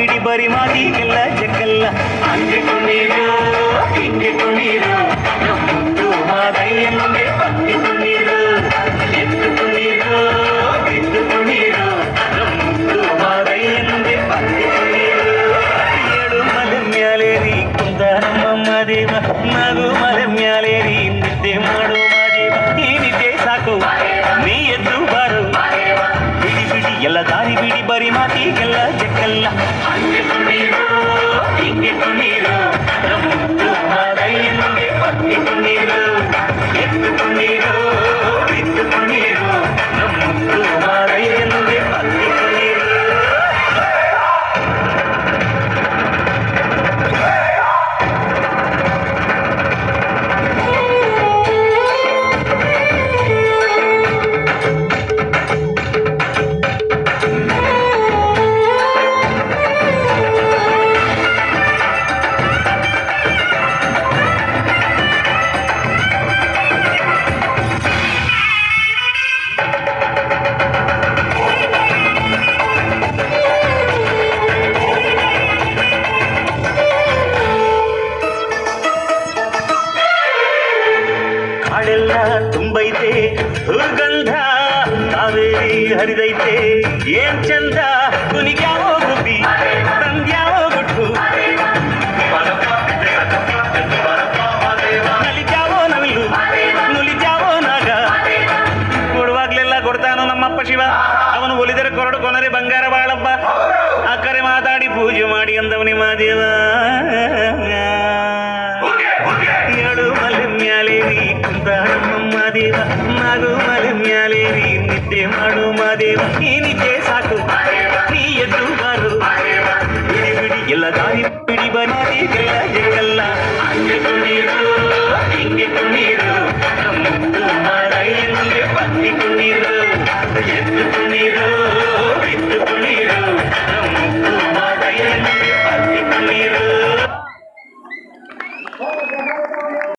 ಬಿಡಿ ಬರಿ ಮಾತಿಗೆಲ್ಲ ಜಗ್ಗಲ್ಲ ಹಂಗೆ ಕುಣೀರು ಹಿಂಗೆ ಕುಣೀರು ನಮ್ಮದು ಮಾದಯ್ಯ ಮುಂದೆ ಪತ್ತಿ ಕುಣೀರು ಎದ್ದು ಕುಣೀರು ಬಿದ್ದು ಕುಣೀರು ನಮ್ಮದು ಮಾದಯ್ಯ ಮುಂದೆ ಪತ್ತಿ ಕುಣೀರು ಏಳು ಮಲೆ ಮ್ಯಾಲೇರಿ ಕುಂದ ನಮ್ಮಮ್ಮ ದೇವ ನಗು ಮಲೆ ಮ್ಯಾಲೇರಿ ನಿದ್ದೆ ಮಾಡು ಮಾದೇವ ಈ ನಿದ್ದೆ ಸಾಕು ನೀ ಎದ್ದು ಬಾರು ಬಿಡಿ ಬಿಡಿ ಎಲ್ಲ ದಾರಿ ಬಿಡಿ ಬರಿ ಮಾತಿಗೆಲ್ಲ ಜಗ್ಗಲ್ಲ ಹಂಗೆ ಕುಣೀರು ಹಿಂಗೆ ಕುಣೀರು ನಮ್ಮದು ಮಾದಯ್ಯ ಮುಂದೆ ಪತ್ತಿ ಕುಣೀರು ಎದ್ದು ಕುಣೀರು ಬಿದ್ದು ಕುಣೀರು ನಮ್ಮದು ಮಾದಯ್ಯ ಮುಂದೆ ಪತ್ತಿ ಕುಣೀರು ಕಾಡೆಲ್ಲ ತುಂಬೈತೆ ದುರ್ಗಂಧ ಕಾವೇರಿ ಹರಿದೈತೆ ಏನ್ ಚಂದ ಕುನಿಗ್ಯಾವೋ ಗುಬ್ಬಿ ತಂದ್ಯಾವೋ ಗುಟ್ಟು ನಲಿಜಾವೋ ನವಿಲು ನುಲಿಜಾವೋ ನಾಗ ಕೊಡುವಾಗ್ಲೆಲ್ಲ ಕೊಡ್ತಾನೋ ನಮ್ಮಪ್ಪ ಶಿವ ಅವನು ಒಲಿದರೆ ಕೊರಡು ಕೊನರೆ ಬಂಗಾರ ಬಾಳಪ್ಪ ಅಕ್ಕರೆ ಮಾತಾಡಿ ಪೂಜೆ ಮಾಡಿ ಅಂದವನಿ ಮಾದೇವ ಏಳು ಮಲೆ ಮ್ಯಾಲೇರಿ ಕುಂದ ನಮ್ಮಮ್ಮ ದೇವ ನಾಗು ಮಲೆ ಮ್ಯಾಲೇರಿ ನಿದ್ದೆ ಮಾಡು ಮಾದೇವ ಈ ನಿದ್ದೆ ಸಾಕು ನೀ ಎದ್ದು ಬಾರು ಬಿಡಿ ಬಿಡಿ ಎಲ್ಲ ದಾರಿ ಬಿಡಿ ಬನಾದಿಗೆಲ್ಲ ಜಗಲ್ಲ ಹಂಗೆ ಕುಣೀರು ಹಿಂಗೆ ಕುಣೀರು ನಮ್ಮದು ಮಾದಯ್ಯ ಮುಂದೆ ಪತ್ತಿ ಕುಣೀರು ಎದ್ದು ಕುಣೀರು ಬಿದ್ದು ಕುಣೀರು ನಮ್ಮದು ಮಾದಯ್ಯ ಮುಂದೆ ಪತ್ತಿ ಕುಣೀರು